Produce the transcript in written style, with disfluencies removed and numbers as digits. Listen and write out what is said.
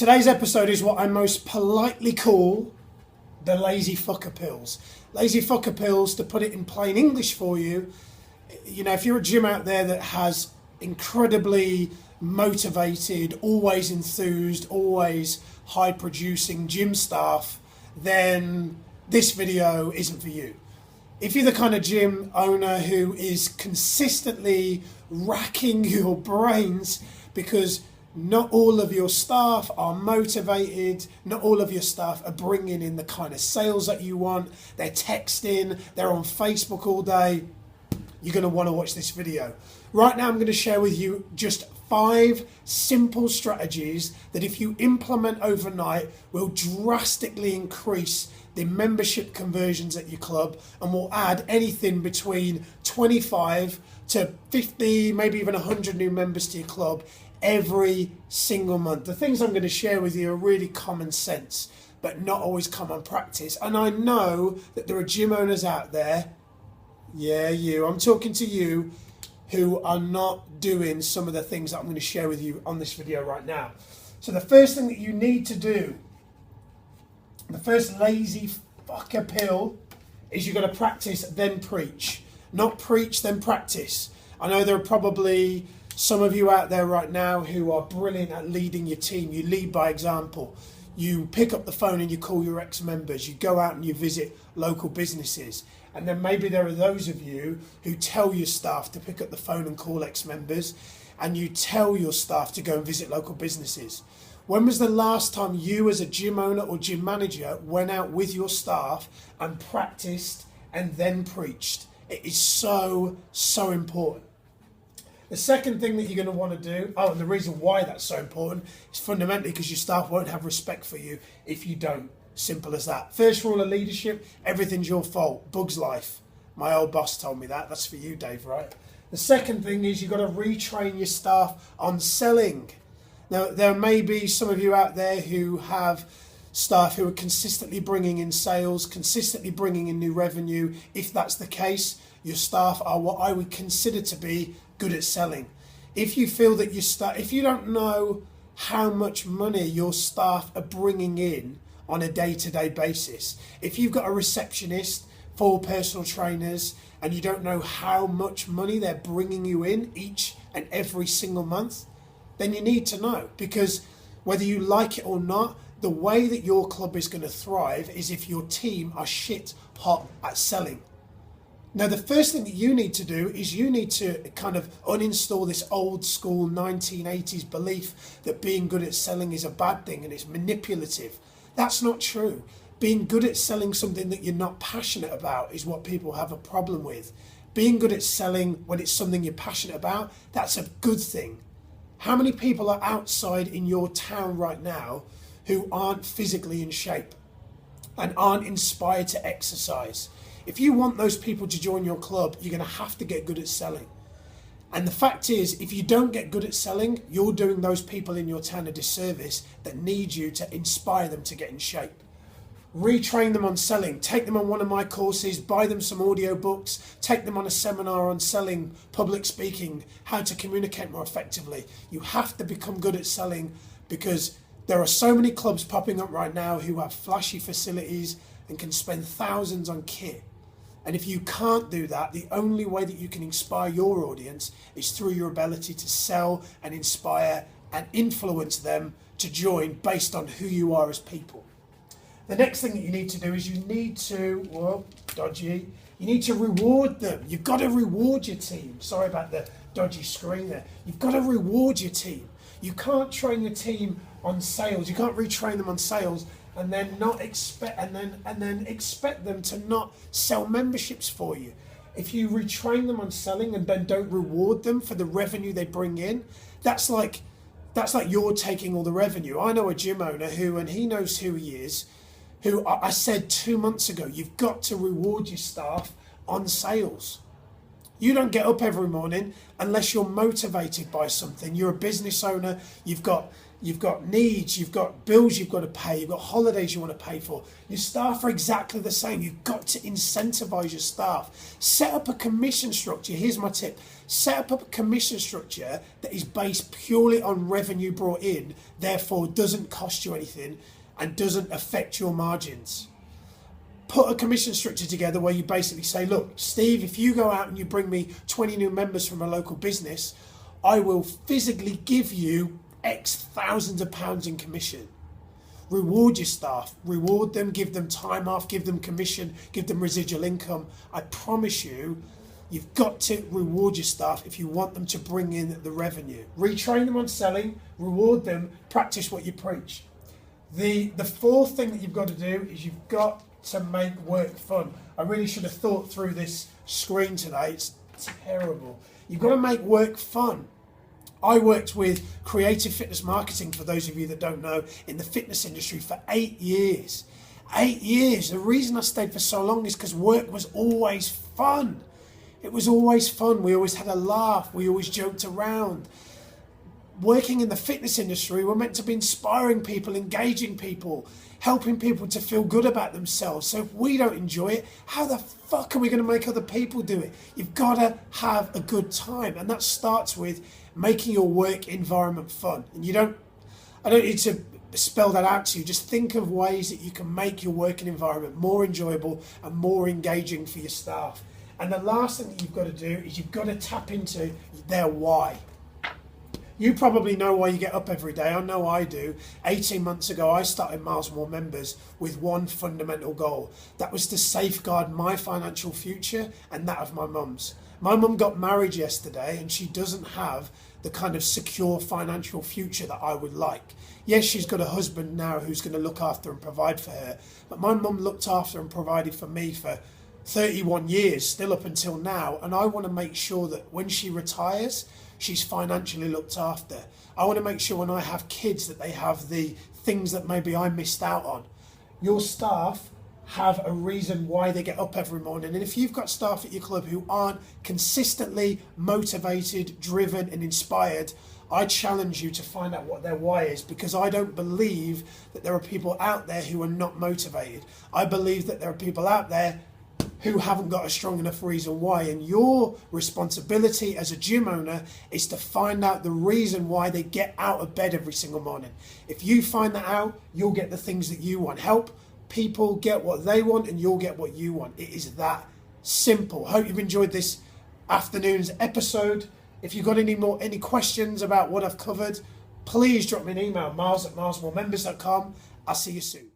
Today's episode is what I most politely call the lazy fucker pills. Lazy fucker pills, to put it in plain English for you, if you're a gym out there that has incredibly motivated, always enthused, always high producing gym staff, then this video isn't for you. If you're the kind of gym owner who is consistently racking your brains because not all of your staff are motivated, not all of your staff are bringing in the kind of sales that you want, they're texting, they're on Facebook all day, you're going to want to watch this video. Right now I'm going to share with you just 5 simple strategies that if you implement overnight will drastically increase the membership conversions at your club and will add anything between 25 to 50, maybe even 100 new members to your club every single month. The things I'm going to share with you are really common sense, but not always common practice. And I know that there are gym owners out there, I'm talking to you, who are not doing some of the things that I'm going to share with you on this video right now. So the first thing that you need to do, the first lazy fucker pill, is you've got to practice then preach. Not preach then practice. I know there are probably some of you out there right now who are brilliant at leading your team. You lead by example. You pick up the phone and you call your ex-members. You go out and you visit local businesses. And then maybe there are those of you who tell your staff to pick up the phone and call ex-members, and you tell your staff to go and visit local businesses. When was the last time you as a gym owner or gym manager went out with your staff and practiced and then preached? It is so important. The second thing that you're going to want to do, and the reason why that's so important, is fundamentally because your staff won't have respect for you if you don't. Simple as that. First rule of leadership, everything's your fault. Bug's life. My old boss told me that. That's for you, Dave, right? The second thing is you've got to retrain your staff on selling. Now, there may be some of you out there who have staff who are consistently bringing in sales, consistently bringing in new revenue. If that's the case, your staff are what I would consider to be good at selling. If you feel that your staff, if you don't know how much money your staff are bringing in on a day-to-day basis, if you've got a receptionist, 4 personal trainers, and you don't know how much money they're bringing you in each and every single month, then you need to know, because whether you like it or not, the way that your club is going to thrive is if your team are shit hot at selling. Now, the first thing that you need to do is you need to kind of uninstall this old school 1980s belief that being good at selling is a bad thing and it's manipulative. That's not true. Being good at selling something that you're not passionate about is what people have a problem with. Being good at selling when it's something you're passionate about, that's a good thing. How many people are outside in your town right now who aren't physically in shape and aren't inspired to exercise? If you want those people to join your club, you're going to have to get good at selling. And the fact is, if you don't get good at selling, you're doing those people in your town a disservice that need you to inspire them to get in shape. Retrain them on selling. Take them on one of my courses, buy them some audio books, take them on a seminar on selling, public speaking, how to communicate more effectively. You have to become good at selling, because there are so many clubs popping up right now who have flashy facilities and can spend thousands on kit. And if you can't do that, the only way that you can inspire your audience is through your ability to sell and inspire and influence them to join based on who you are as people. The next thing that you need to do is you need to reward them. You've got to reward your team. Sorry about the dodgy screen there. You've got to reward your team. You can't train your team on sales. You can't retrain them on sales and then not expect expect them to not sell memberships for you. If you retrain them on selling and then don't reward them for the revenue they bring in, that's like you're taking all the revenue. I know a gym owner who, and he knows who he is, who I said 2 months ago, you've got to reward your staff on sales. You don't get up every morning unless you're motivated by something. You're a business owner, you've got you've got needs, you've got bills you've got to pay, you've got holidays you want to pay for. Your staff are exactly the same. You've got to incentivize your staff. Set up a commission structure. Here's my tip. Set up a commission structure that is based purely on revenue brought in, therefore doesn't cost you anything and doesn't affect your margins. Put a commission structure together where you basically say, look, Steve, if you go out and you bring me 20 new members from a local business, I will physically give you X thousands of pounds in commission. Reward your staff, reward them, give them time off, give them commission, give them residual income. I promise you, you've got to reward your staff if you want them to bring in the revenue. Retrain them on selling, reward them, practice what you preach. The fourth thing that you've got to do is you've got to make work fun. I really should have thought through this screen today. It's terrible. You've got to make work fun. I worked with creative fitness marketing, for those of you that don't know, in the fitness industry for 8 years. 8 years. The reason I stayed for so long is because work was always fun. It was always fun. We always had a laugh. We always joked around. Working in the fitness industry, we're meant to be inspiring people, engaging people, helping people to feel good about themselves. So if we don't enjoy it, how the fuck are we going to make other people do it? You've got to have a good time. And that starts with making your work environment fun. And I don't need to spell that out to you. Just think of ways that you can make your working environment more enjoyable and more engaging for your staff. And the last thing that you've got to do is you've got to tap into their why. You probably know why you get up every day. I know I do. 18 months ago, I started Miles More Members with one fundamental goal. That was to safeguard my financial future and that of my mum's. My mum got married yesterday and she doesn't have the kind of secure financial future that I would like. Yes, she's got a husband now who's going to look after and provide for her. But my mum looked after and provided for me for 31 years, still up until now. And I want to make sure that when she retires, she's financially looked after. I want to make sure when I have kids that they have the things that maybe I missed out on. Your staff have a reason why they get up every morning. And if you've got staff at your club who aren't consistently motivated, driven and inspired, I challenge you to find out what their why is, because I don't believe that there are people out there who are not motivated. I believe that there are people out there who haven't got a strong enough reason why. And your responsibility as a gym owner is to find out the reason why they get out of bed every single morning. If you find that out, you'll get the things that you want. Help people get what they want and you'll get what you want. It is that simple. Hope you've enjoyed this afternoon's episode. If you've got any questions about what I've covered, please drop me an email, miles@milesmoremembers.com. I'll see you soon.